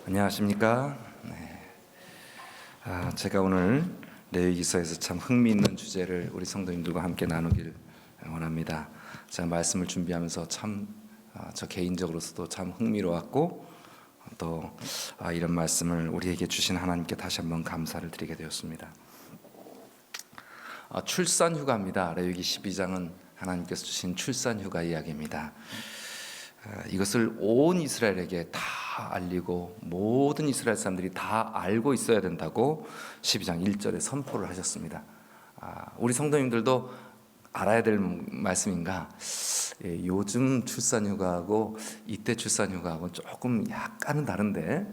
안녕하십니까? 제가 오늘 레위기서에서 참 흥미있는 주제를 우리 성도님들과 함께 나누길 원합니다. 제가 말씀을 준비하면서 참 저 개인적으로서도 참 흥미로웠고 또 이런 말씀을 우리에게 주신 하나님께 다시 한번 감사를 드리게 되었습니다. 출산휴가입니다. 레위기 12장은 하나님께서 주신 출산휴가 이야기입니다. 이것을 온 이스라엘에게 다 알리고 모든 이스라엘 사람들이 다 알고 있어야 된다고 12장 1절에 선포를 하셨습니다. 우리 성도님들도 알아야 될 말씀인가? 요즘 출산휴가하고 이때 출산휴가하고 조금 약간은 다른데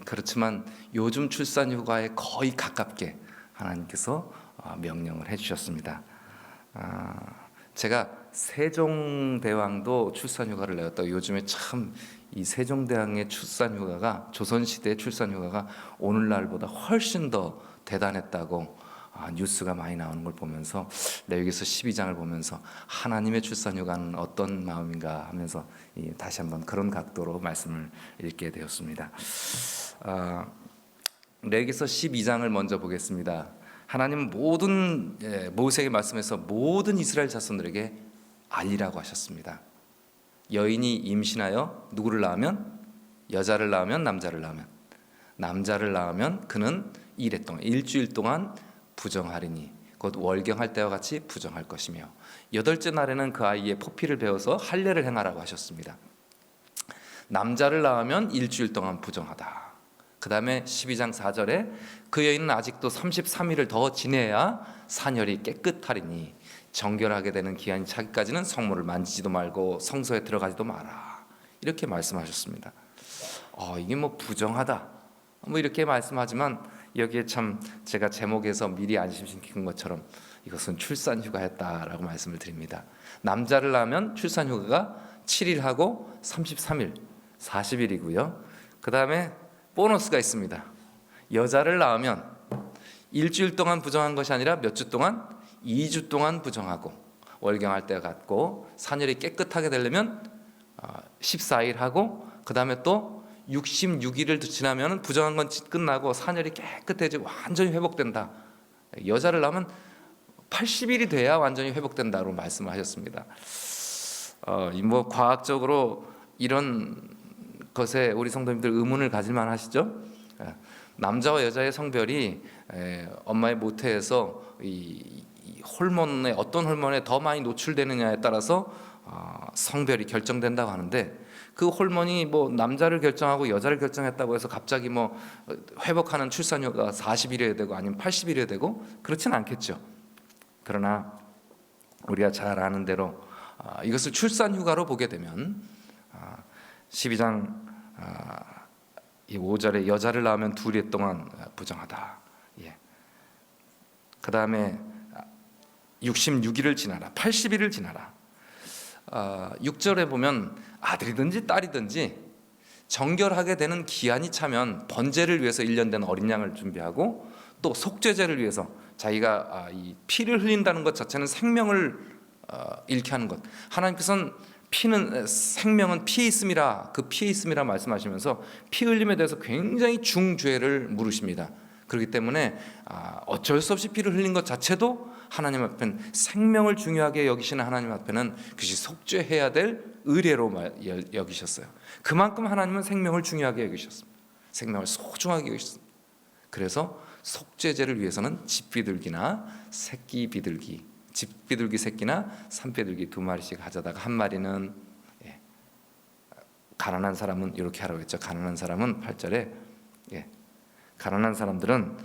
그렇지만 요즘 출산휴가에 거의 가깝게 하나님께서 명령을 해주셨습니다. 제가 세종대왕도 출산휴가를 내었다고 요즘에 참 이 세종대왕의 출산휴가가 조선시대의 출산휴가가 오늘날보다 훨씬 더 대단했다고 뉴스가 많이 나오는 걸 보면서 레위기서 12장을 보면서 하나님의 출산휴가는 어떤 마음인가 하면서 다시 한번 그런 각도로 말씀을 읽게 되었습니다. 레위기서 12장을 먼저 보겠습니다. 하나님은 모든 모세에게 말씀해서 모든 이스라엘 자손들에게 알리라고 하셨습니다. 여인이 임신하여 누구를 낳으면 여자를 낳으면 남자를 낳으면 남자를 낳으면 그는 이래 동안 일주일 동안 부정하리니 곧 월경할 때와 같이 부정할 것이며 여덟째 날에는 그 아이의 포피를 베어서 할례를 행하라고 하셨습니다. 남자를 낳으면 일주일 동안 부정하다. 그 다음에 12장 4절에 그 여인은 아직도 33일을 더 지내야 사녀리 깨끗하리니 정결하게 되는 기한이 차기까지는 성물을 만지지도 말고 성소에 들어가지도 마라. 이렇게 말씀하셨습니다. 이게 뭐 부정하다 뭐 이렇게 말씀하지만 여기에 참 제가 제목에서 미리 안심시킨 것처럼 이것은 출산휴가였다라고 말씀을 드립니다. 남자를 낳으면 출산휴가가 7일하고 33일 40일이고요 그 다음에 보너스가 있습니다. 여자를 낳으면 일주일 동안 부정한 것이 아니라 몇 주 동안 2주 동안 부정하고 월경할 때 같고 사녀리 깨끗하게 되려면 14일 하고 그 다음에 또 66일을 지나면 부정한 건 끝나고 사녀리 깨끗해지고 완전히 회복된다. 여자를 낳으면 80일이 돼야 완전히 회복된다고 말씀을 하셨습니다. 뭐 과학적으로 이런 것에 우리 성도님들 의문을 가질만 하시죠? 남자와 여자의 성별이 엄마의 모태에서 이 호르몬에 어떤 호르몬에 더 많이 노출되느냐에 따라서 성별이 결정된다고 하는데 그 호르몬이 뭐 남자를 결정하고 여자를 결정했다고 해서 갑자기 뭐 회복하는 출산휴가 40일이어야 되고 아니면 80일이어야 되고 그렇진 않겠죠. 그러나 우리가 잘 아는 대로 이것을 출산휴가로 보게 되면 12장 5절에 여자를 낳으면 2일 동안 부정하다. 그 다음에 66일을 지나라 80일을 지나라 6절에 보면 아들이든지 딸이든지 정결하게 되는 기한이 차면 번제를 위해서 1년 된 어린 양을 준비하고 또 속죄제를 위해서 자기가 이 피를 흘린다는 것 자체는 생명을 잃게 하는 것. 하나님께서는 생명은 피에 있음이라 그 피에 있음이라 말씀하시면서 피 흘림에 대해서 굉장히 중죄를 물으십니다. 그렇기 때문에 어쩔 수 없이 피를 흘린 것 자체도 하나님 앞에는 생명을 중요하게 여기시는 하나님 앞에는 그것이 속죄해야 될 의례로 여기셨어요. 그만큼 하나님은 생명을 중요하게 여기셨습니다. 생명을 소중하게 여기셨습니다. 그래서 속죄제를 위해서는 집비둘기나 새끼 비둘기, 집비둘기 새끼나 산비둘기 2마리씩 가져다가 한 마리는 가난한 사람은 이렇게 하라고 했죠. 가난한 사람은 8절에 가난한 사람들은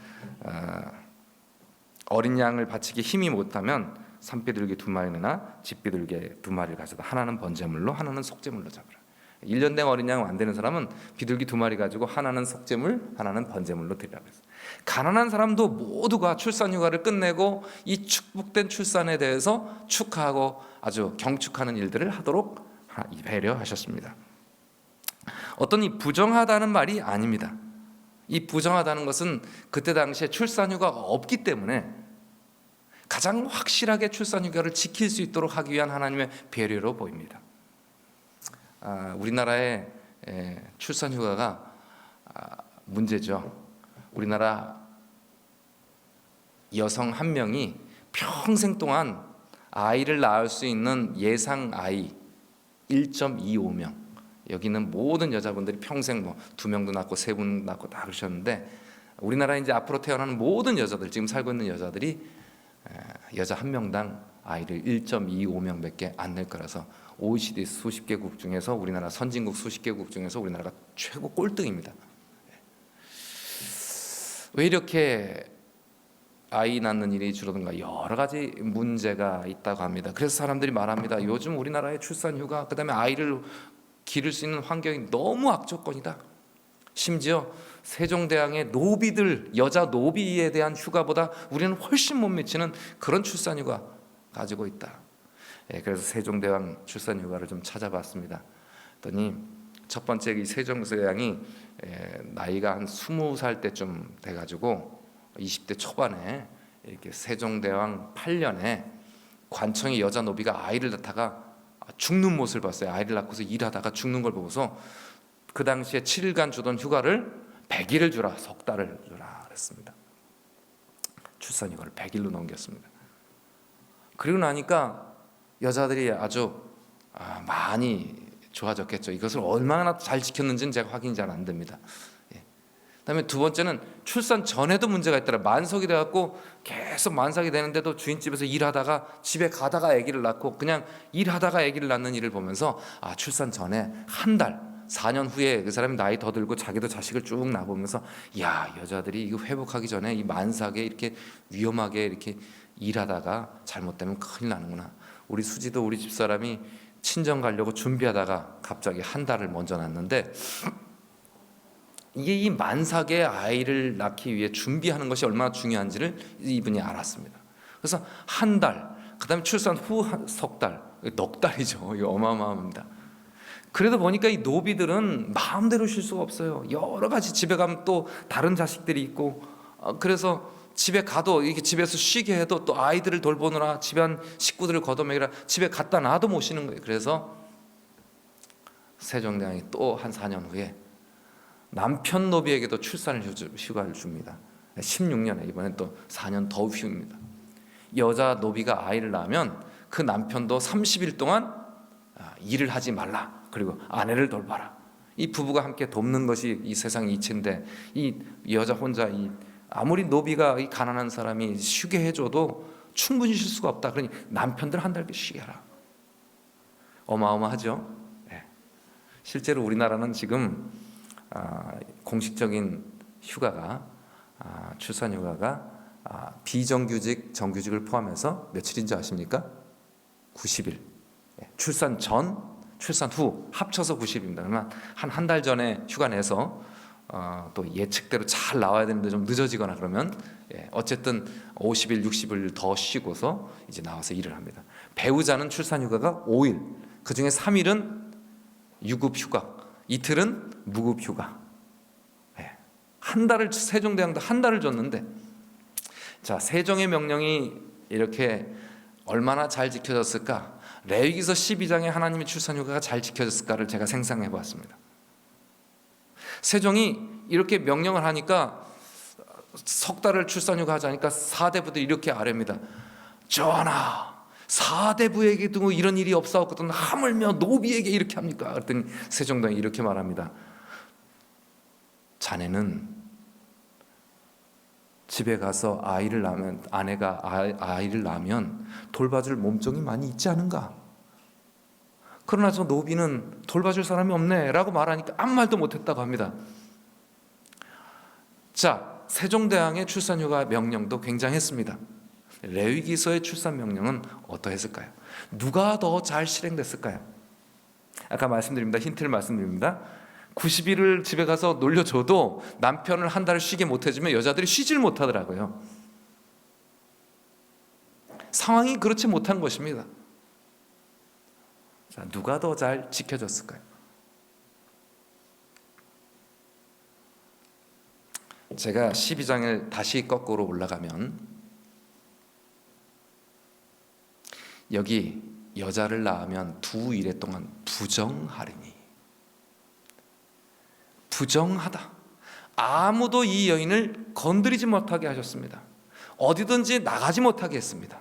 어린 양을 바치기 힘이 못하면 산비둘기 2마리나 집비둘기 2마리를 가져다 하나는 번제물로 하나는 속죄물로 잡으라. 1년 된 어린 양 안 되는 사람은 비둘기 2마리 가지고 하나는 속죄물 하나는 번제물로 드리라고 했어요. 가난한 사람도 모두가 출산휴가를 끝내고 이 축복된 출산에 대해서 축하하고 아주 경축하는 일들을 하도록 배려하셨습니다. 어떤 이 부정하다는 말이 아닙니다. 이 부정하다는 것은 그때 당시에 출산휴가가 없기 때문에 가장 확실하게 출산휴가를 지킬 수 있도록 하기 위한 하나님의 배려로 보입니다. 우리나라의 출산휴가가 문제죠. 우리나라 여성 한 명이 평생 동안 아이를 낳을 수 있는 예상 아이 1.25명. 여기는 모든 여자분들이 평생 뭐 2명도 낳고 3분 낳고 다 그러셨는데, 우리나라 이제 앞으로 태어나는 모든 여자들, 지금 살고 있는 여자들이 여자 한 명당 아이를 1.25명밖에 안 낼 거라서 OECD 수십 개국 중에서 우리나라 선진국 수십 개국 중에서 우리나라가 최고 꼴등입니다. 왜 이렇게 아이 낳는 일이 줄어든가? 여러 가지 문제가 있다고 합니다. 그래서 사람들이 말합니다. 요즘 우리나라의 출산휴가, 그다음에 아이를 기를 수 있는 환경이 너무 악조건이다. 심지어 세종대왕의 노비들, 여자 노비에 대한 휴가보다 우리는 훨씬 못 미치는 그런 출산휴가 가지고 있다. 그래서 세종대왕 출산휴가를 좀 찾아봤습니다. 그랬더니 첫 번째 이 세종대왕이 나이가 한 20살 때쯤 돼가지고 20대 초반에 이렇게 세종대왕 8년에 관청의 여자 노비가 아이를 낳다가 죽는 모습을 봤어요. 아이를 낳고서 일하다가 죽는 걸 보고서 그 당시에 7일간 주던 휴가를 100일을 주라, 석 달을 주라 그랬습니다. 출산휴가를 100일로 넘겼습니다. 그리고 나니까 여자들이 아주 많이 좋아졌겠죠. 이것을 얼마나 잘 지켰는지는 제가 확인이 잘 안 됩니다. 그다음에 두 번째는 출산 전에도 문제가 있더라. 만석이 돼갖고 계속 만삭이 되는데도 주인집에서 일하다가 집에 가다가 아기를 낳고 그냥 일하다가 아기를 낳는 일을 보면서 출산 전에 한 달, 4년 후에 그 사람이 나이 더 들고 자기도 자식을 쭉 낳아보면서 야, 여자들이 이거 회복하기 전에 이 만삭에 이렇게 위험하게 이렇게 일하다가 잘못되면 큰일 나는구나. 우리 수지도 우리 집사람이 친정 가려고 준비하다가 갑자기 한 달을 먼저 낳았는데, 이게 이 만삭의 아이를 낳기 위해 준비하는 것이 얼마나 중요한지를 이분이 알았습니다. 그래서 한 달, 그 다음에 출산 후 석 달, 넉 달이죠. 이거 어마어마합니다. 그래도 보니까 이 노비들은 마음대로 쉴 수가 없어요. 여러 가지 집에 가면 또 다른 자식들이 있고, 그래서 집에 가도 이렇게 집에서 쉬게 해도 또 아이들을 돌보느라 집안 식구들을 걷어먹이라 집에 갖다 놔도 못 쉬는 거예요. 그래서 세종대왕이 또 한 4년 후에 남편 노비에게도 출산 휴가를 줍니다. 16년에 이번엔 또 4년 더 휴입니다. 여자 노비가 아이를 낳으면 그 남편도 30일 동안 일을 하지 말라. 그리고 아내를 돌봐라. 이 부부가 함께 돕는 것이 이 세상 이치인데, 이 여자 혼자 아무리 노비가 이 가난한 사람이 쉬게 해줘도 충분히 쉴 수가 없다. 그러니 남편들 한 달 쉬게 하라. 어마어마하죠. 실제로 우리나라는 지금 공식적인 휴가가 출산휴가가 비정규직, 정규직을 포함해서 며칠인지 아십니까? 90일. 출산 전, 출산 후 합쳐서 90일입니다. 그러면 한 달 전에 휴가 내서 또 예측대로 잘 나와야 되는데 좀 늦어지거나 그러면 어쨌든 50일, 60일 더 쉬고서 이제 나와서 일을 합니다. 배우자는 출산휴가가 5일, 그 중에 3일은 유급휴가, 이틀은 무급휴가. 한 달을, 세종대왕도 한 달을 줬는데, 자, 세종의 명령이 이렇게 얼마나 잘 지켜졌을까? 레위기서 12장에 하나님의 출산휴가가 잘 지켜졌을까를 제가 생각해 보았습니다. 세종이 이렇게 명령을 하니까 석 달을 출산휴가 하자니까 사대부들이 이렇게 아뢰입니다. 전하, 사대부에게도 이런 일이 없사옵거든 하물며 노비에게 이렇게 합니까? 그랬더니 세종대왕이 이렇게 말합니다. 자네는 집에 가서 아이를 낳으면, 아내가 아이를 낳으면 돌봐줄 몸종이 많이 있지 않은가? 그러나 저 노비는 돌봐줄 사람이 없네 라고 말하니까 아무 말도 못했다고 합니다. 자, 세종대왕의 출산휴가 명령도 굉장했습니다. 레위기서의 출산 명령은 어떠했을까요? 누가 더 잘 실행됐을까요? 아까 말씀드립니다. 힌트를 말씀드립니다. 90일을 집에 가서 놀려줘도 남편을 한 달을 쉬게 못해주면 여자들이 쉬질 못하더라고요. 상황이 그렇지 못한 것입니다. 자, 누가 더 잘 지켜줬을까요? 제가 12장을 다시 거꾸로 올라가면 여기 여자를 낳으면 두 일해 동안 부정하리니, 부정하다. 아무도 이 여인을 건드리지 못하게 하셨습니다. 어디든지 나가지 못하게 했습니다.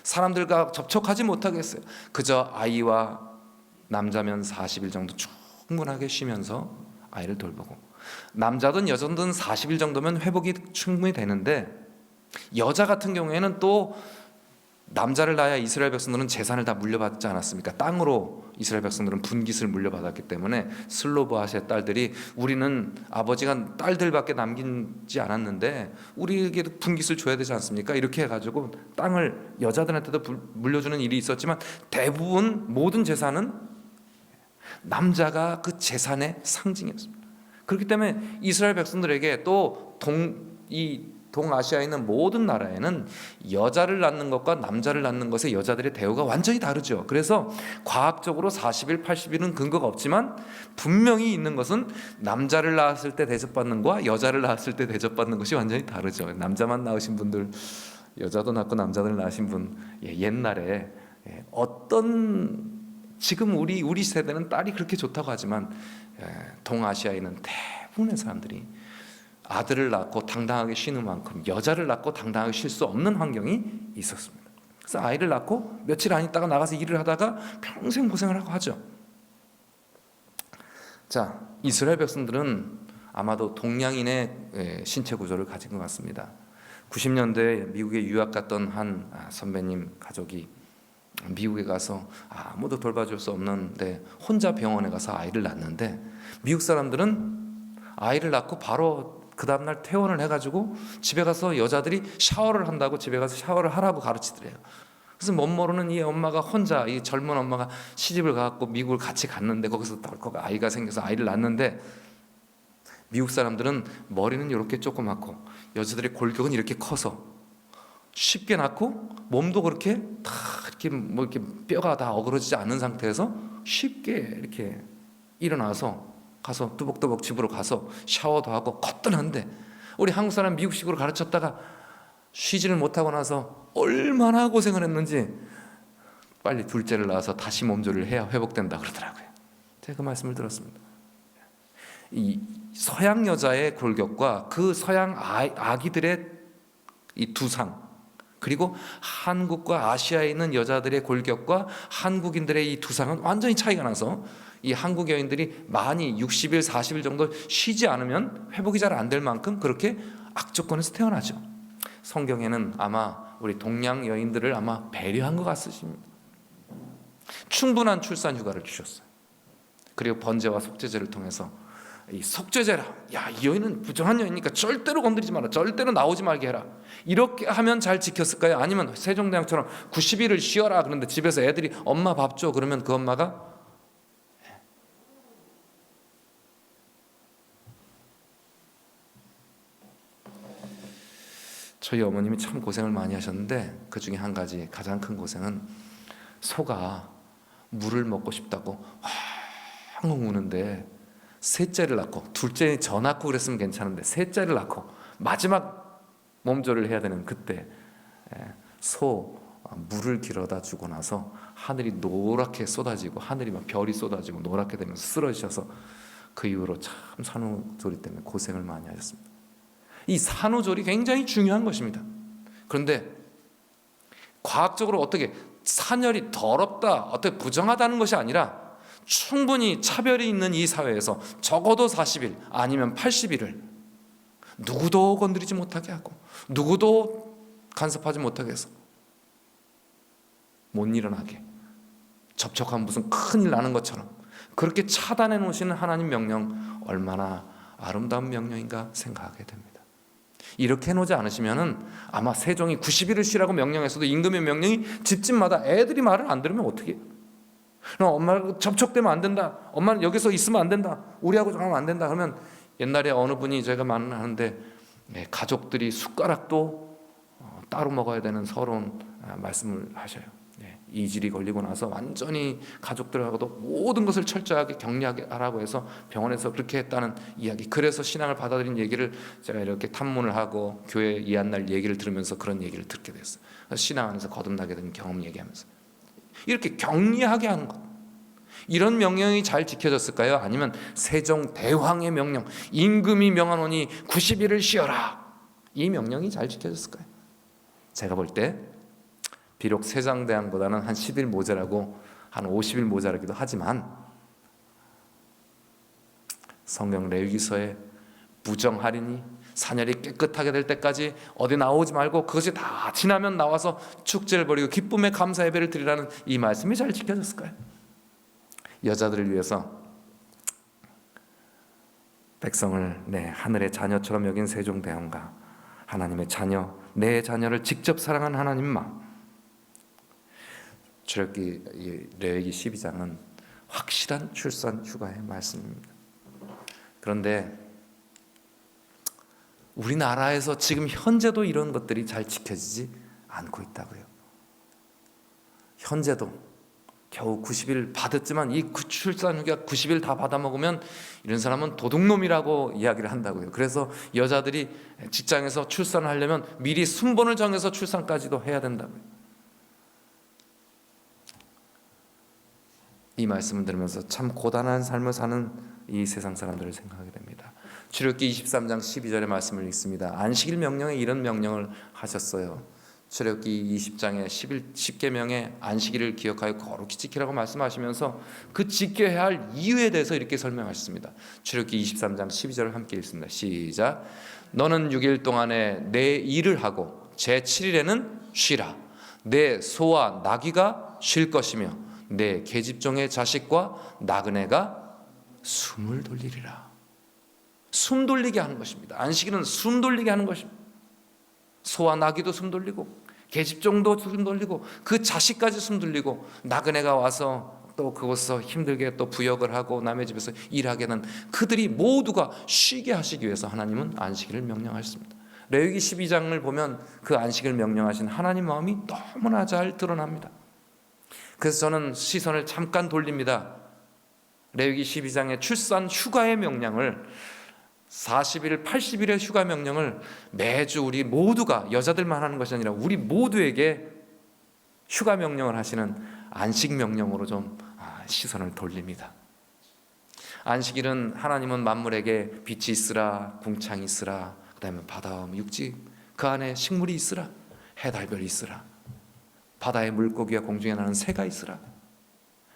사람들과 접촉하지 못하게 했어요. 그저 아이와 남자면 40일 정도 충분하게 쉬면서 아이를 돌보고, 남자든 여자든 40일 정도면 회복이 충분히 되는데, 여자 같은 경우에는 또 남자를 낳아야 이스라엘 백성들은 재산을 다 물려받지 않았습니까? 땅으로 이스라엘 백성들은 분깃을 물려받았기 때문에 슬로브아스의 딸들이, 우리는 아버지가 딸들밖에 남기지 않았는데 우리에게도 분깃을 줘야 되지 않습니까? 이렇게 해가지고 땅을 여자들한테도 물려주는 일이 있었지만, 대부분 모든 재산은 남자가 그 재산의 상징이었습니다. 그렇기 때문에 이스라엘 백성들에게 또 동아시아에 있는 모든 나라에는 여자를 낳는 것과 남자를 낳는 것의 여자들의 대우가 완전히 다르죠. 그래서 과학적으로 40일, 80일은 근거가 없지만 분명히 있는 것은 남자를 낳았을 때 대접받는 것과 여자를 낳았을 때 대접받는 것이 완전히 다르죠. 남자만 낳으신 분들, 여자도 낳고 남자들 낳으신 분, 옛날에 어떤, 지금 우리 세대는 딸이 그렇게 좋다고 하지만 동아시아에 있는 대부분의 사람들이 아들을 낳고 당당하게 쉬는 만큼 여자를 낳고 당당하게 쉴 수 없는 환경이 있었습니다. 그래서 아이를 낳고 며칠 안 있다가 나가서 일을 하다가 평생 고생을 하고 하죠. 자, 이스라엘 백성들은 아마도 동양인의 신체 구조를 가진 것 같습니다. 90년대에 미국에 유학 갔던 한 선배님 가족이 미국에 가서 아무도 돌봐줄 수 없는데 혼자 병원에 가서 아이를 낳는데, 미국 사람들은 아이를 낳고 바로 그 다음날 퇴원을 해가지고 집에 가서 여자들이 샤워를 한다고 집에 가서 샤워를 하라고 가르치더래요. 그래서 못 모르는 이 엄마가 혼자, 이 젊은 엄마가 시집을 가고 미국을 같이 갔는데, 거기서 덜컥 아이가 생겨서 아이를 낳는데, 미국 사람들은 머리는 이렇게 조그맣고 여자들의 골격은 이렇게 커서 쉽게 낳고, 몸도 그렇게 다 이렇게 뭐 이렇게 뼈가 다 어그러지지 않는 상태에서 쉽게 이렇게 일어나서 가서 뚜벅뚜벅 집으로 가서 샤워도 하고 거뜬한데, 우리 한국 사람 미국식으로 가르쳤다가 쉬지를 못하고 나서 얼마나 고생을 했는지 빨리 둘째를 낳아서 다시 몸조리를 해야 회복된다 그러더라고요. 제가 그 말씀을 들었습니다. 이 서양 여자의 골격과 그 서양 아기들의 이 두상, 그리고 한국과 아시아에 있는 여자들의 골격과 한국인들의 이 두상은 완전히 차이가 나서, 이 한국 여인들이 많이 60일, 40일 정도 쉬지 않으면 회복이 잘 안 될 만큼 그렇게 악조건에서 태어나죠. 성경에는 아마 우리 동양 여인들을 아마 배려한 것 같으십니다. 충분한 출산 휴가를 주셨어요. 그리고 번제와 속죄제를 통해서 이 속죄제라, 야, 이 여인은 부정한 여인이니까 절대로 건드리지 마라, 절대로 나오지 말게 해라, 이렇게 하면 잘 지켰을까요? 아니면 세종대왕처럼 90일을 쉬어라, 그런데 집에서 애들이 엄마 밥 줘, 그러면 그 엄마가 저희 어머님이 참 고생을 많이 하셨는데, 그 중에 한 가지 가장 큰 고생은 소가 물을 먹고 싶다고 황웅 우는데, 셋째를 낳고, 둘째 저 낳고 그랬으면 괜찮은데 셋째를 낳고 마지막 몸조리를 해야 되는 그때 소 물을 길어다 주고 나서 하늘이 노랗게 쏟아지고, 하늘이 막 별이 쏟아지고 노랗게 되면서 쓰러지셔서 그 이후로 참 산후조리 때문에 고생을 많이 하셨습니다. 이 산후조리 굉장히 중요한 것입니다. 그런데 과학적으로 어떻게 산열이 더럽다, 어떻게 부정하다는 것이 아니라, 충분히 차별이 있는 이 사회에서 적어도 40일 아니면 80일을 누구도 건드리지 못하게 하고 누구도 간섭하지 못하게 해서 못 일어나게, 접촉하면 무슨 큰일 나는 것처럼 그렇게 차단해 놓으시는 하나님 명령, 얼마나 아름다운 명령인가 생각하게 됩니다. 이렇게 해놓지 않으시면은 아마 세종이 90일을 쉬라고 명령했어도 임금의 명령이 집집마다 애들이 말을 안 들으면 어떻게 해요? 엄마랑 접촉되면 안 된다, 엄마는 여기서 있으면 안 된다, 우리하고 하면 안 된다, 그러면 옛날에 어느 분이, 제가 만나는데 가족들이 숟가락도 따로 먹어야 되는 서러운 말씀을 하셔요. 이질이 걸리고 나서 완전히 가족들하고도 모든 것을 철저하게 격리하게 하라고 해서 병원에서 그렇게 했다는 이야기. 그래서 신앙을 받아들인 얘기를 제가 이렇게 탐문을 하고 교회 이한날 얘기를 들으면서 그런 얘기를 듣게 됐어요. 신앙 안에서 거듭나게 된 경험 얘기하면서 이렇게 격리하게 하는 것, 이런 명령이 잘 지켜졌을까요? 아니면 세종대왕의 명령, 임금이 명하노니 90일을 쉬어라, 이 명령이 잘 지켜졌을까요? 제가 볼 때 비록 세종대왕보다는 한 10일 모자라고 한 50일 모자라기도 하지만 성경 레위기서에 부정하리니 사녀리 깨끗하게 될 때까지 어디 나오지 말고 그것이 다 지나면 나와서 축제를 벌이고 기쁨의 감사 예배를 드리라는 이 말씀이 잘 지켜졌을까요? 여자들을 위해서 백성을 하늘의 자녀처럼 여긴 세종대왕과 하나님의 자녀, 내 자녀를 직접 사랑한 하나님 마음. 출애굽기 레위기 12장은 확실한 출산 휴가의 말씀입니다. 그런데 우리나라에서 지금 현재도 이런 것들이 잘 지켜지지 않고 있다고요. 현재도 겨우 90일 받았지만 이 출산휴가 90일 다 받아먹으면 이런 사람은 도둑놈이라고 이야기를 한다고요. 그래서 여자들이 직장에서 출산을 하려면 미리 순번을 정해서 출산까지도 해야 된다고요. 이 말씀을 들으면서 참 고단한 삶을 사는 이 세상 사람들을 생각하게 됩니다. 출애굽기 23장 12절의 말씀을 읽습니다. 안식일 명령에 이런 명령을 하셨어요. 출애굽기 20장의 10계명에 안식일을 기억하여 거룩히 지키라고 말씀하시면서 그 지켜야 할 이유에 대해서 이렇게 설명하셨습니다. 출애굽기 23장 12절을 함께 읽습니다. 시작. 너는 6일 동안에 내 일을 하고 제7일에는 쉬라. 내 소와 나귀가 쉴 것이며 내 계집종의 자식과 나그네가 숨을 돌리리라. 숨 돌리게 하는 것입니다. 안식일은 숨 돌리게 하는 것입니다. 소와 나귀도 숨 돌리고 계집종도 숨 돌리고 그 자식까지 숨 돌리고 나그네가 와서 또 그곳에서 힘들게 또 부역을 하고 남의 집에서 일하게 된 그들이 모두가 쉬게 하시기 위해서 하나님은 안식일을 명령하셨습니다. 레위기 12장을 보면 그 안식을 명령하신 하나님 마음이 너무나 잘 드러납니다. 그래서 저는 시선을 잠깐 돌립니다. 레위기 12장의 출산 휴가의 명령을 40일, 80일의 휴가 명령을 매주 우리 모두가 여자들만 하는 것이 아니라 우리 모두에게 휴가 명령을 하시는 안식 명령으로 좀 시선을 돌립니다. 안식일은 하나님은 만물에게 빛이 있으라, 궁창이 있으라, 그 다음에 바다와 육지 그 안에 식물이 있으라, 해달별이 있으라, 바다의 물고기와 공중에 나는 새가 있으라,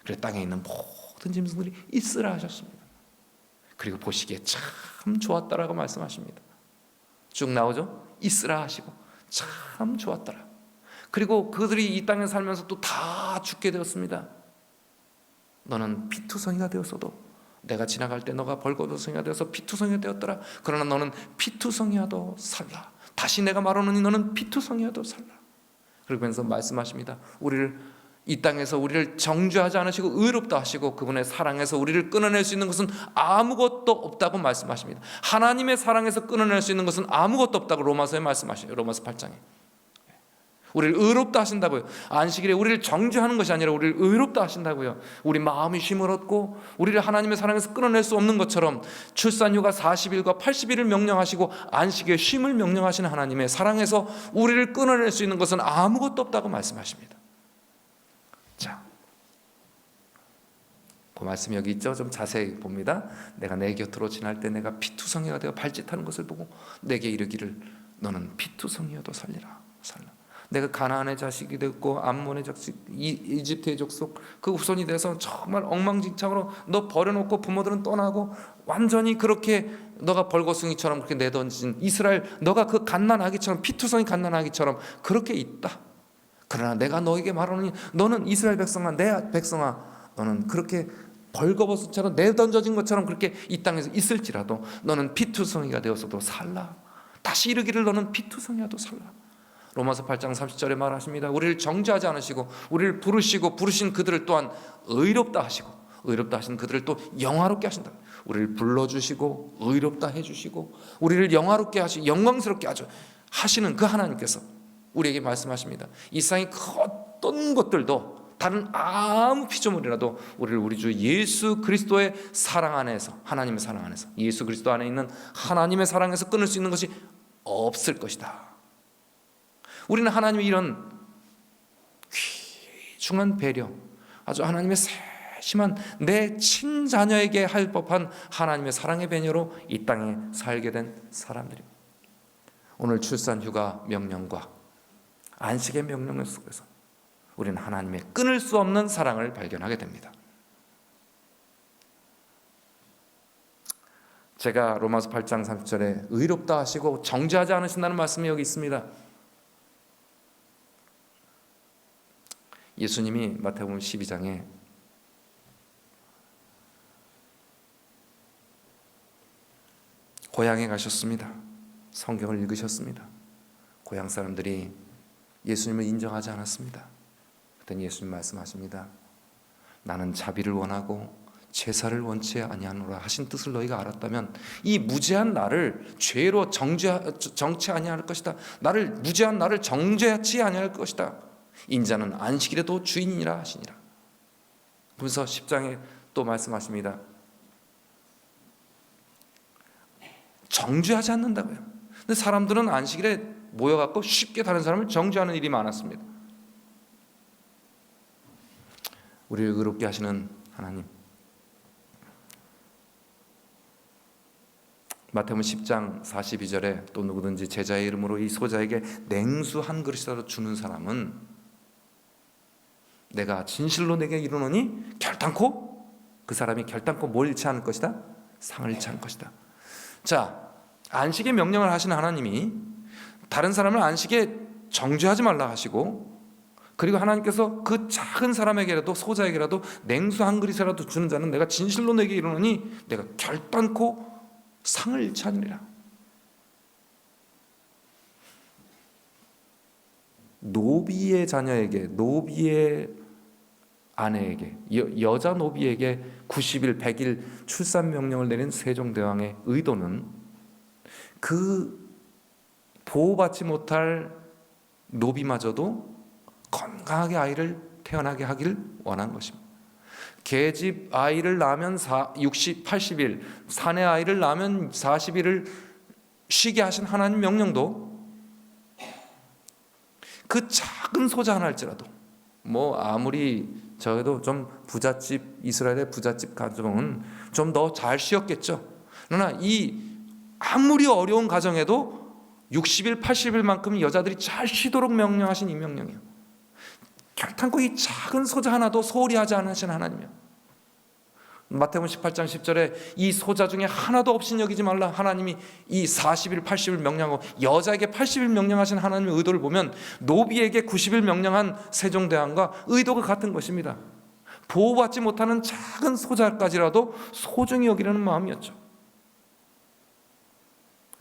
그리고 땅에 있는 모든 짐승들이 있으라 하셨습니다. 그리고 보시기에 참 좋았다라고 말씀하십니다. 쭉 나오죠? 있으라 하시고 참 좋았더라. 그리고 그들이 이 땅에 살면서 또 다 죽게 되었습니다. 너는 피투성이가 되었어도 내가 지나갈 때 너가 벌거벗은이가 되어서 피투성이가 되었더라. 그러나 너는 피투성이야도 살라. 다시 내가 말하노니 너는 피투성이야도 살라. 그러면서 말씀하십니다. 이 땅에서 우리를 정죄하지 않으시고 의롭다 하시고 그분의 사랑에서 우리를 끊어낼 수 있는 것은 아무것도 없다고 말씀하십니다. 하나님의 사랑에서 끊어낼 수 있는 것은 아무것도 없다고 로마서에 말씀하셔요. 로마서 8장에 우리를 의롭다 하신다고요. 안식일에 우리를 정죄하는 것이 아니라 우리를 의롭다 하신다고요. 우리 마음이 쉼을 얻고 우리를 하나님의 사랑에서 끊어낼 수 없는 것처럼 출산휴가 40일과 80일을 명령하시고 안식일에 쉼을 명령하시는 하나님의 사랑에서 우리를 끊어낼 수 있는 것은 아무것도 없다고 말씀하십니다. 자, 그 말씀 여기 있죠? 좀 자세히 봅니다. 내가 내 곁으로 지날 때 내가 피투성이가 되어 발짓하는 것을 보고 내게 이르기를 너는 피투성이어도 살리라. 내가 가나안의 자식이 됐고 암몬의 자식, 이집트의 족속 그 후손이 돼서 정말 엉망진창으로 너 버려놓고 부모들은 떠나고 완전히 그렇게 너가 벌거숭이처럼 그렇게 내던진 이스라엘, 너가 그 갓난아기처럼 피투성이 갓난아기처럼 그렇게 있다. 그러나 내가 너에게 말하노니 너는 이스라엘 백성아, 내 백성아, 너는 그렇게 벌거벗은처럼 내던져진 것처럼 그렇게 이 땅에서 있을지라도 너는 피투성이가 되어서도 살라. 다시 이르기를 너는 피투성이라도 살라. 로마서 8장 30절에 말하십니다. 우리를 정죄하지 않으시고 우리를 부르신 그들을 또한 의롭다 하시고 의롭다 하신 그들을 또 영화롭게 하신다. 우리를 불러주시고 의롭다 해주시고 우리를 영화롭게 하시고 영광스럽게 하시는 그 하나님께서 우리에게 말씀하십니다. 이 세상의 어떤 것들도 다른 아무 피조물이라도 우리를 우리 주 예수 그리스도의 사랑 안에서, 하나님의 사랑 안에서, 예수 그리스도 안에 있는 하나님의 사랑에서 끊을 수 있는 것이 없을 것이다. 우리는 하나님의 이런 귀중한 배려, 아주 하나님의 하지만 내 친자녀에게 할 법한 하나님의 사랑의 배녀로 이 땅에 살게 된 사람들입니다. 오늘 출산휴가 명령과 안식의 명령 속에서 우리는 하나님의 끊을 수 없는 사랑을 발견하게 됩니다. 제가 로마서 8장 30절에 의롭다 하시고 정죄하지 않으신다는 말씀이 여기 있습니다. 예수님이 마태복음 12장에 고향에 가셨습니다. 성경을 읽으셨습니다. 고향 사람들이 예수님을 인정하지 않았습니다. 그때 예수님 말씀하십니다. 나는 자비를 원하고 제사를 원치 아니하노라 하신 뜻을 너희가 알았다면 이 무죄한 나를 죄로 정치 아니할 것이다. 나를 무죄한 나를 정죄하지 아니할 것이다. 인자는 안식일에도 주인이라 하시니라. 그래서 10장에 또 말씀하십니다. 정죄하지 않는다고요. 근데 사람들은 안식일에 모여갖고 쉽게 다른 사람을 정죄하는 일이 많았습니다. 우리를 의롭게 하시는 하나님, 마태복음 10장 42절에 또 누구든지 제자의 이름으로 이 소자에게 냉수 한 그릇이라도 주는 사람은 내가 진실로 내게 이르노니 결단코 그 사람이 결단코 뭘 잃지 않을 것이다? 상을 잃지 않을 것이다. 자, 안식의 명령을 하시는 하나님이 다른 사람을 안식에 정죄하지 말라 하시고, 그리고 하나님께서 그 작은 사람에게라도 소자에게라도 냉수 한 그릇이라도 주는 자는 내가 진실로 내게 이르노니 내가 결단코 상을 잃지 않으리라. 노비의 자녀에게, 노비의 아내에게, 여자 노비에게 90일, 100일 출산 명령을 내린 세종대왕의 의도는 그 보호받지 못할 노비마저도 건강하게 아이를 태어나게 하길 원한 것입니다. 계집 아이를 낳으면 60, 80일, 사내 아이를 낳으면 40일을 쉬게 하신 하나님 명령도 그 작은 소자 하나 할지라도, 뭐 아무리 저도 좀 부잣집, 이스라엘의 부잣집 가정은 좀 더 잘 쉬었겠죠. 그러나 이 아무리 어려운 가정에도 60일, 80일만큼 여자들이 잘 쉬도록 명령하신 이 명령이에요. 결탄코 이 작은 소자 하나도 소홀히 하지 않으신 하나님이요. 마태복음 18장 10절에 이 소자 중에 하나도 없인 여기지 말라. 하나님이 이 40일, 80일 명령하고 여자에게 80일 명령하신 하나님의 의도를 보면 노비에게 90일 명령한 세종대왕과 의도가 같은 것입니다. 보호받지 못하는 작은 소자까지라도 소중히 여기려는 마음이었죠.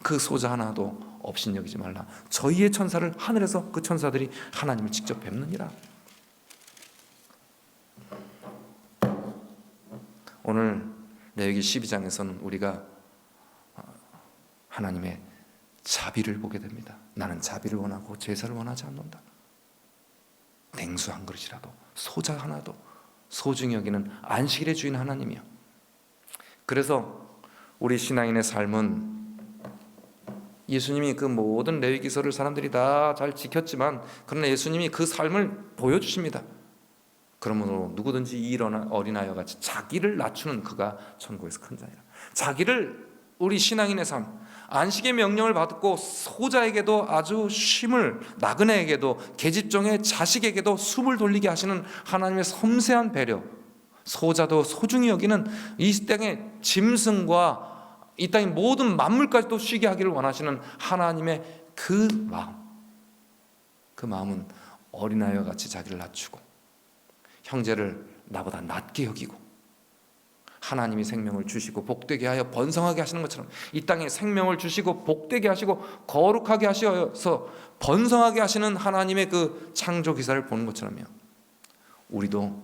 그 소자 하나도 없인 여기지 말라. 저희의 천사를 하늘에서 그 천사들이 하나님을 직접 뵙느니라. 오늘 레위기 12장에서는 우리가 하나님의 자비를 보게 됩니다. 나는 자비를 원하고 제사를 원하지 않는다. 냉수 한 그릇이라도, 소자 하나도 소중히 여기는 안식일의 주인 하나님이요. 그래서 우리 신앙인의 삶은 예수님이 그 모든 레위기서를 사람들이 다 잘 지켰지만, 그러나 예수님이 그 삶을 보여주십니다. 그러므로 누구든지 이 어린아이와 같이 자기를 낮추는 그가 천국에서 큰 자니라. 자기를, 우리 신앙인의 삶, 안식의 명령을 받고 소자에게도 아주 쉼을, 나그네에게도, 계집종의 자식에게도 숨을 돌리게 하시는 하나님의 섬세한 배려, 소자도 소중히 여기는 이 땅의 짐승과 이 땅의 모든 만물까지도 쉬게 하기를 원하시는 하나님의 그 마음, 그 마음은 어린아이와 같이 자기를 낮추고 형제를 나보다 낮게 여기고 하나님이 생명을 주시고 복되게 하여 번성하게 하시는 것처럼 이 땅에 생명을 주시고 복되게 하시고 거룩하게 하셔서 번성하게 하시는 하나님의 그 창조 기사를 보는 것처럼요, 우리도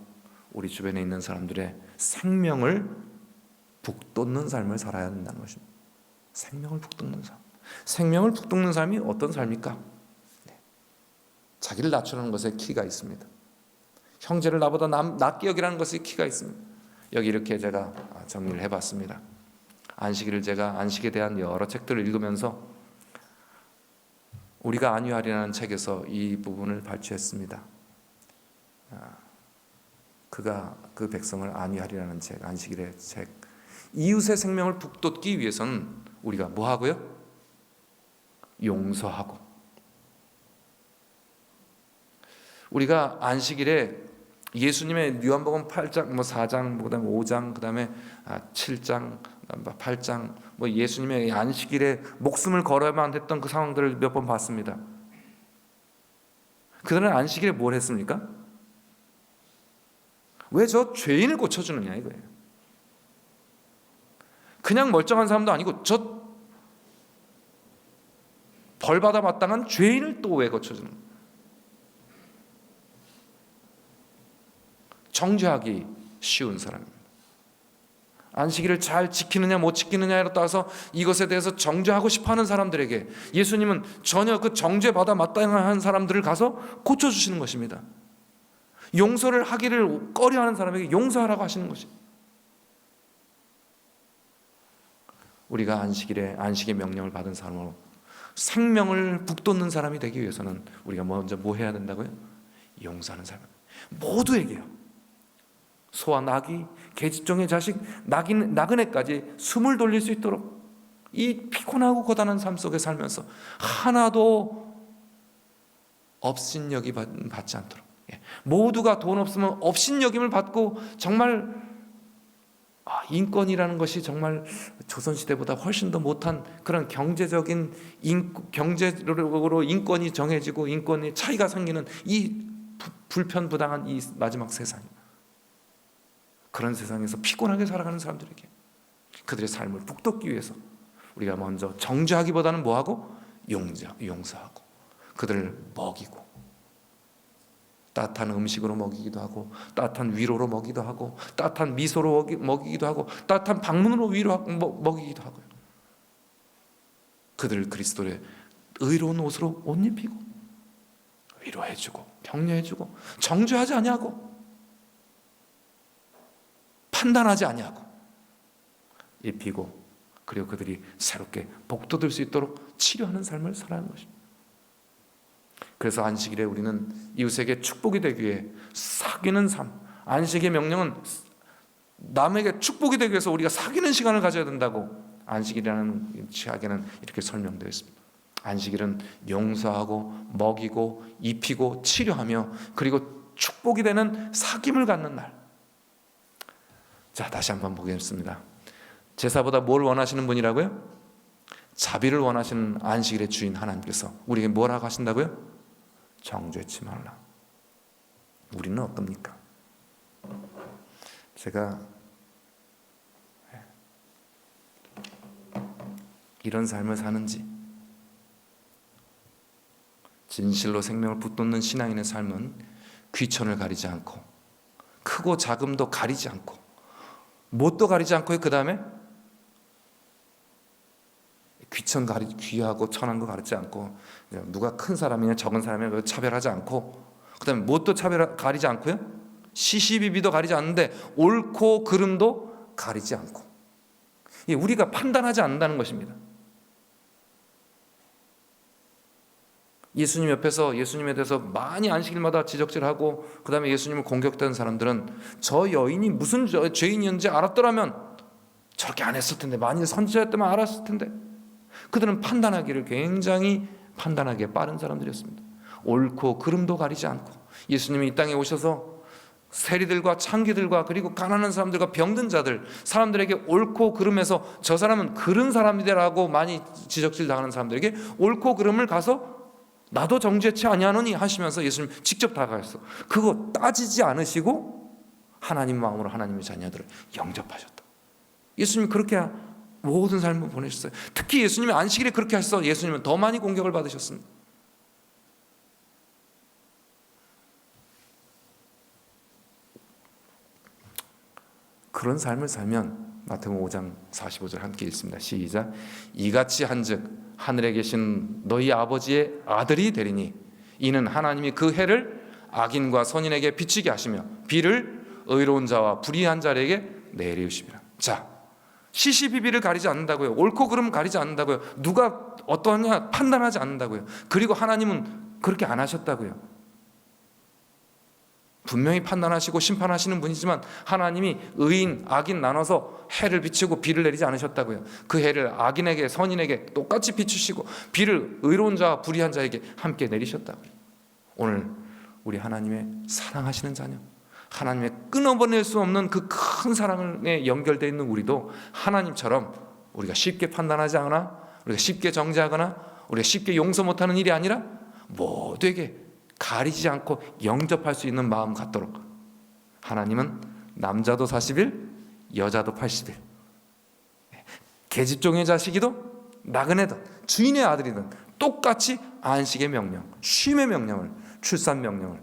우리 주변에 있는 사람들의 생명을 북돋는 삶을 살아야 된다는 것입니다. 생명을 북돋는 삶. 생명을 북돋는 삶이 어떤 삶입니까? 자기를 낮추는 것에 키가 있습니다. 형제를 나보다 낮게 여기라는 것에 키가 있습니다. 여기 이렇게 제가 정리를 해봤습니다. 안식일을 제가 안식에 대한 여러 책들을 읽으면서 우리가 안위하리라는 책에서 이 부분을 발췌했습니다. 그가 그 백성을 안위하리라는 책, 안식일의 책. 이웃의 생명을 북돋기 위해서는 우리가 뭐 하고요? 용서하고. 우리가 안식일에 예수님의 요한복음 8장, 4장, 그다음에 5장, 그다음에 7장, 8장, 예수님의 안식일에 목숨을 걸어야만 했던 그 상황들을 몇 번 봤습니다. 그들은 안식일에 뭘 했습니까? 왜 저 죄인을 고쳐주느냐 이거예요. 그냥 멀쩡한 사람도 아니고 저 벌받아 마땅한 죄인을 또 왜 고쳐주는 거예요? 정죄하기 쉬운 사람입니다. 안식일을 잘 지키느냐 못 지키느냐에 따라서 이것에 대해서 정죄하고 싶어하는 사람들에게 예수님은 전혀 그 정죄받아 마땅한 사람들을 가서 고쳐주시는 것입니다. 용서를 하기를 꺼려하는 사람에게 용서하라고 하시는 것입니다. 우리가 안식일에 안식의 명령을 받은 사람으로 생명을 북돋는 사람이 되기 위해서는 우리가 먼저 뭐 해야 된다고요? 용서하는 사람. 모두에게요. 소와 나귀, 계집종의 자식, 나그네까지 숨을 돌릴 수 있도록 이 피곤하고 고단한 삶 속에 살면서 하나도 업신여김 받지 않도록, 모두가 돈 없으면 업신여김을 받고 정말 인권이라는 것이 정말 조선시대보다 훨씬 더 못한 그런 경제로 인권이 정해지고 인권의 차이가 생기는 이 불편부당한 이 마지막 세상, 그런 세상에서 피곤하게 살아가는 사람들에게 그들의 삶을 북돋기 위해서 우리가 먼저 정죄하기보다는 뭐하고? 용서하고 그들을 먹이고, 따뜻한 음식으로 먹이기도 하고, 따뜻한 위로로 먹이기도 하고, 따뜻한 미소로 먹이기도 하고, 따뜻한 방문으로 먹이기도 하고요. 그들을 그리스도의 의로운 옷으로 옷 입히고 위로해주고 격려해주고 정죄하지 아니하고 판단하지 아니하고 입히고, 그리고 그들이 새롭게 복돋을 수 있도록 치료하는 삶을 살아가는 것입니다. 그래서 안식일에 우리는 이웃에게 축복이 되기 위해 사귀는 삶, 안식의 명령은 남에게 축복이 되기 위해서 우리가 사귀는 시간을 가져야 된다고 안식일이라는 치약에는 이렇게 설명되어 있습니다. 안식일은 용서하고 먹이고 입히고 치료하며 그리고 축복이 되는 사귐을 갖는 날. 자, 다시 한번 보겠습니다. 제사보다 뭘 원하시는 분이라고요? 자비를 원하시는 안식일의 주인 하나님께서 우리에게 뭐라고 하신다고요? 정죄치 말라. 우리는 어떻습니까? 제가 이런 삶을 사는지, 진실로 생명을 붙돋는 신앙인의 삶은 귀천을 가리지 않고 크고 작음도 가리지 않고 뭣도 가리지 않고요. 그 다음에 귀하고 천한 거 가리지 않고, 누가 큰 사람이냐 적은 사람이냐 차별하지 않고, 그 다음에 뭣도 가리지 않고요. 시시비비도 가리지 않는데 옳고 그름도 가리지 않고, 우리가 판단하지 않는다는 것입니다. 예수님 옆에서 예수님에 대해서 많이 안식일마다 지적질하고 그 다음에 예수님을 공격하는 사람들은 저 여인이 무슨 죄인이었는지 알았더라면 저렇게 안 했을 텐데, 만일 선지자였다면 알았을 텐데. 그들은 판단하기를 굉장히 판단하기에 빠른 사람들이었습니다. 옳고 그름도 가리지 않고 예수님이 이 땅에 오셔서 세리들과 창기들과 그리고 가난한 사람들과 병든 자들, 사람들에게 옳고 그름에서 저 사람은 그런 사람이라고 많이 지적질 당하는 사람들에게 옳고 그름을 가서 나도 정죄치 아니하노니 하시면서 예수님 직접 다가가셨어. 그거 따지지 않으시고 하나님 마음으로 하나님의 자녀들을 영접하셨다. 예수님이 그렇게 모든 삶을 보내셨어요. 특히 예수님이 안식일에 그렇게 하셔서 예수님은 더 많이 공격을 받으셨습니다. 그런 삶을 살면 마태복음 5장 45절 함께 읽습니다. 시작. 이같이 한즉 하늘에 계신 너희 아버지의 아들이 되리니 이는 하나님이 그 해를 악인과 선인에게 비치게 하시며 비를 의로운 자와 불의한 자에게 내리우심이라. 자, 시시비비를 가리지 않는다고요. 옳고 그름 가리지 않는다고요. 누가 어떠냐 판단하지 않는다고요. 그리고 하나님은 그렇게 안 하셨다고요. 분명히 판단하시고 심판하시는 분이지만 하나님이 의인, 악인 나눠서 해를 비추고 비를 내리지 않으셨다고요. 그 해를 악인에게 선인에게 똑같이 비추시고 비를 의로운 자와 불의한 자에게 함께 내리셨다고요. 오늘 우리 하나님의 사랑하시는 자녀, 하나님의 끊어버릴 수 없는 그 큰 사랑에 연결되어 있는 우리도 하나님처럼 우리가 쉽게 판단하지 않거나 우리가 쉽게 정죄하거나 우리가 쉽게 용서 못하는 일이 아니라 모두에게 가리지 않고 영접할 수 있는 마음 갖도록, 하나님은 남자도 40일 여자도 80일, 계집종의 자식이도 나그네든 주인의 아들이든 똑같이 안식의 명령, 쉼의 명령을, 출산 명령을,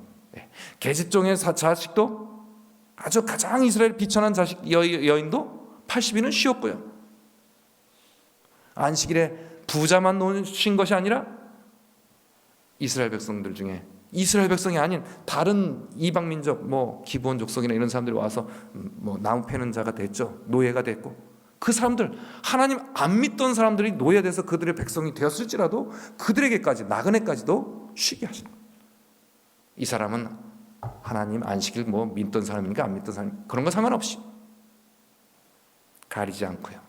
계집종의 자식도 아주 가장 이스라엘 비천한 자식 여인도 80일은 쉬었고요. 안식일에 부자만 놓으신 것이 아니라 이스라엘 백성들 중에 이스라엘 백성이 아닌 다른 이방 민족, 기브온 족속이나 이런 사람들이 와서 나무 패는 자가 됐죠. 노예가 됐고, 그 사람들, 하나님 안 믿던 사람들이 노예돼서 그들의 백성이 되었을지라도 그들에게까지, 나그네까지도 쉬게 하시는 거예요. 이 사람은 하나님 안식일 믿던 사람인가 안 믿던 사람, 그런 거 상관없이 가리지 않고요.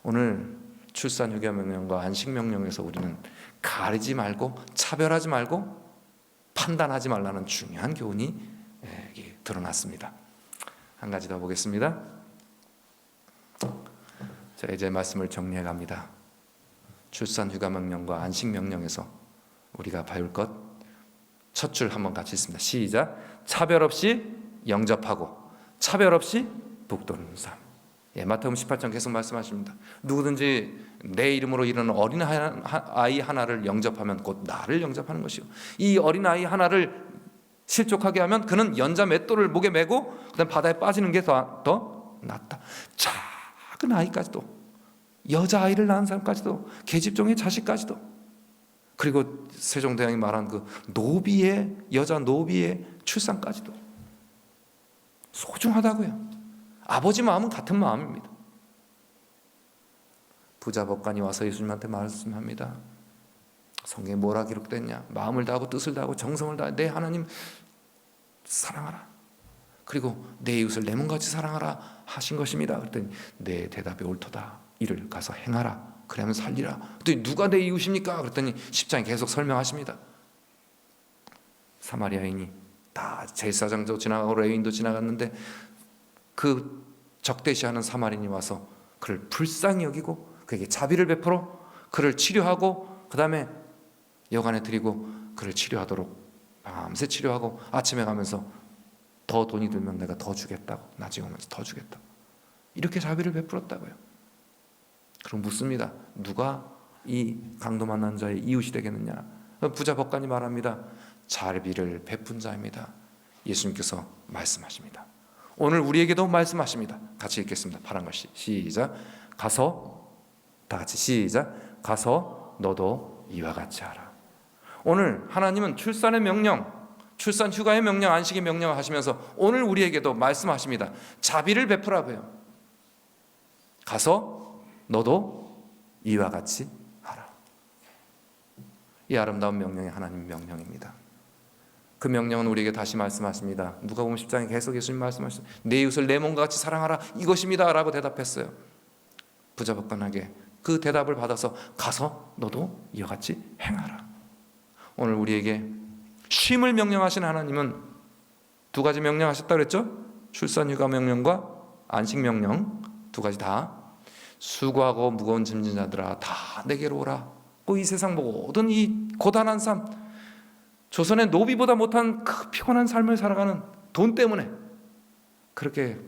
오늘 출산휴가 명령과 안식 명령에서 우리는 가리지 말고 차별하지 말고 판단하지 말라는 중요한 교훈이 드러났습니다. 한 가지 더 보겠습니다. 자, 이제 말씀을 정리해 갑니다. 출산휴가 명령과 안식 명령에서 우리가 배울 것 첫 줄 한번 같이 읽습니다. 시작. 차별 없이 영접하고 차별 없이 북돋는 삶. 마태복음 18장 계속 말씀하십니다. 누구든지 내 이름으로 이르는 어린 아이 하나를 영접하면 곧 나를 영접하는 것이요, 이 어린 아이 하나를 실족하게 하면 그는 연자 맷돌을 목에 메고 그다음 바다에 빠지는 게 더 낫다. 작은 아이까지도, 여자아이를 낳은 사람까지도, 계집종의 자식까지도, 그리고 세종대왕이 말한 그 노비의, 여자 노비의 출산까지도 소중하다고요. 아버지 마음은 같은 마음입니다. 부자 법관이 와서 예수님한테 말씀합니다. 성경에 뭐라 기록됐냐? 마음을 다하고 뜻을 다하고 정성을 다해 내 하나님 사랑하라, 그리고 내 이웃을 내 몸같이 사랑하라 하신 것입니다. 그랬더니 내 대답이 옳도다. 이를 가서 행하라. 그러면 살리라. 그랬더니 누가 내 이웃입니까? 그랬더니 10장에 계속 설명하십니다. 사마리아인이 다 제사장도 지나가고 레위인도 지나갔는데 그 적대시하는 사마리인이 와서 그를 불쌍히 여기고 그에게 자비를 베풀어 그를 치료하고 그 다음에 여관에 드리고 그를 치료하도록 밤새 치료하고 아침에 가면서 더 돈이 들면 내가 더 주겠다고, 나중에 오면서 더 주겠다고, 이렇게 자비를 베풀었다고요. 그럼 묻습니다. 누가 이 강도 만난 자의 이웃이 되겠느냐? 부자 법관이 말합니다. 자비를 베푼 자입니다. 예수님께서 말씀하십니다. 오늘 우리에게도 말씀하십니다. 같이 읽겠습니다. 파란 글씨 시작. 가서, 다 같이 시작. 가서 너도 이와 같이 하라. 오늘 하나님은 출산의 명령, 출산 휴가의 명령, 안식의 명령을 하시면서 오늘 우리에게도 말씀하십니다. 자비를 베풀라고요. 가서 너도 이와 같이 하라. 이 아름다운 명령이 하나님 명령입니다. 그 명령은 우리에게 다시 말씀하십니다. 누가복음 10장에 계속 예수님 말씀하셨어요. 내 이웃을 내 몸과 같이 사랑하라, 이것입니다 라고 대답했어요. 부자 법관에게 그 대답을 받아서 가서 너도 이와 같이 행하라. 오늘 우리에게 쉼을 명령하신 하나님은 두 가지 명령하셨다고 그랬죠? 출산휴가 명령과 안식 명령, 두 가지 다. 수고하고 무거운 짐진 자들아 다 내게로 오라. 이 세상 모든 이 고단한 삶, 조선의 노비보다 못한 그 피곤한 삶을 살아가는, 돈 때문에 그렇게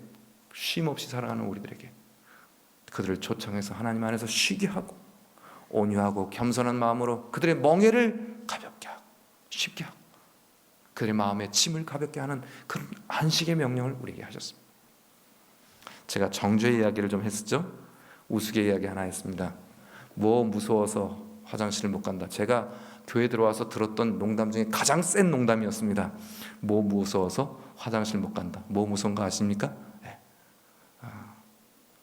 쉼 없이 살아가는 우리들에게 그들을 초청해서 하나님 안에서 쉬게 하고 온유하고 겸손한 마음으로 그들의 멍에를 가볍게 하고 쉽게 하고 그들의 마음의 짐을 가볍게 하는 그런 안식의 명령을 우리에게 하셨습니다. 제가 정죄의 이야기를 좀 했었죠. 우스개 이야기 하나 했습니다. 무서워서 화장실을 못 간다. 제가 교회 들어와서 들었던 농담 중에 가장 센 농담이었습니다. 무서워서 화장실 못 간다. 무서운 거 아십니까? 네.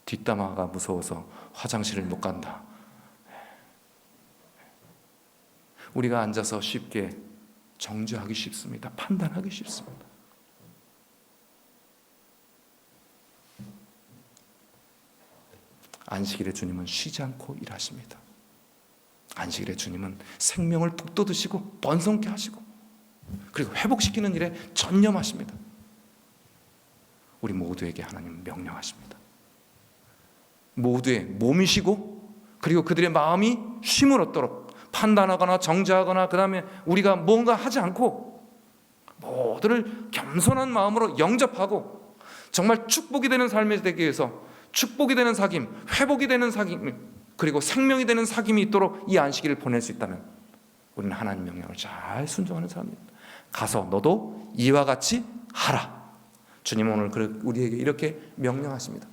뒷담화가 무서워서 화장실을 못 간다. 우리가 앉아서 쉽게 정죄하기 쉽습니다. 판단하기 쉽습니다. 안식일에 주님은 쉬지 않고 일하십니다. 안식일에 주님은 생명을 북돋으시고 번성케 하시고 그리고 회복시키는 일에 전념하십니다. 우리 모두에게 하나님 명령하십니다. 모두의 몸이시고 그리고 그들의 마음이 쉼을 얻도록 판단하거나 정죄하거나 그 다음에 우리가 뭔가 하지 않고 모두를 겸손한 마음으로 영접하고 정말 축복이 되는 삶이 되기 위해서 축복이 되는 사귐, 회복이 되는 사귐 그리고 생명이 되는 사귐이 있도록 이 안식일을 보낼 수 있다면 우리는 하나님 명령을 잘 순종하는 사람입니다. 가서 너도 이와 같이 하라. 주님은 오늘 우리에게 이렇게 명령하십니다.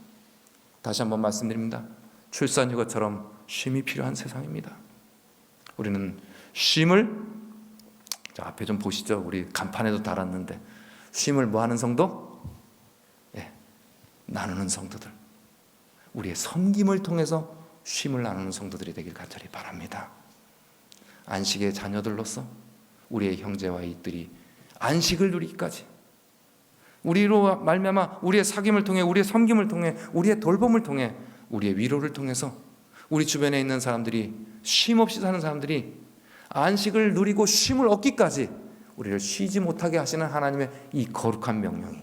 다시 한번 말씀드립니다. 출산휴가처럼 쉼이 필요한 세상입니다. 우리는 쉼을 앞에 좀 보시죠. 우리 간판에도 달았는데 쉼을 뭐 하는 성도? 나누는 성도들. 우리의 섬김을 통해서 쉼을 나누는 성도들이 되길 간절히 바랍니다. 안식의 자녀들로서 우리의 형제와 이들이 안식을 누리기까지 우리로 말미암아 우리의 사귐을 통해 우리의 섬김을 통해 우리의 돌봄을 통해 우리의 위로를 통해서 우리 주변에 있는 사람들이 쉼 없이 사는 사람들이 안식을 누리고 쉼을 얻기까지 우리를 쉬지 못하게 하시는 하나님의 이 거룩한 명령이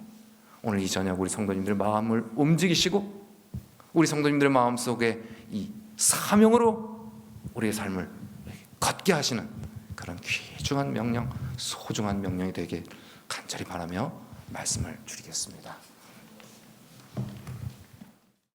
오늘 이 저녁 우리 성도님들 마음을 움직이시고 우리 성도님들의 마음속에 이 사명으로 우리의 삶을 걷게 하시는 그런 귀중한 명령, 소중한 명령이 되길 간절히 바라며 말씀을 드리겠습니다.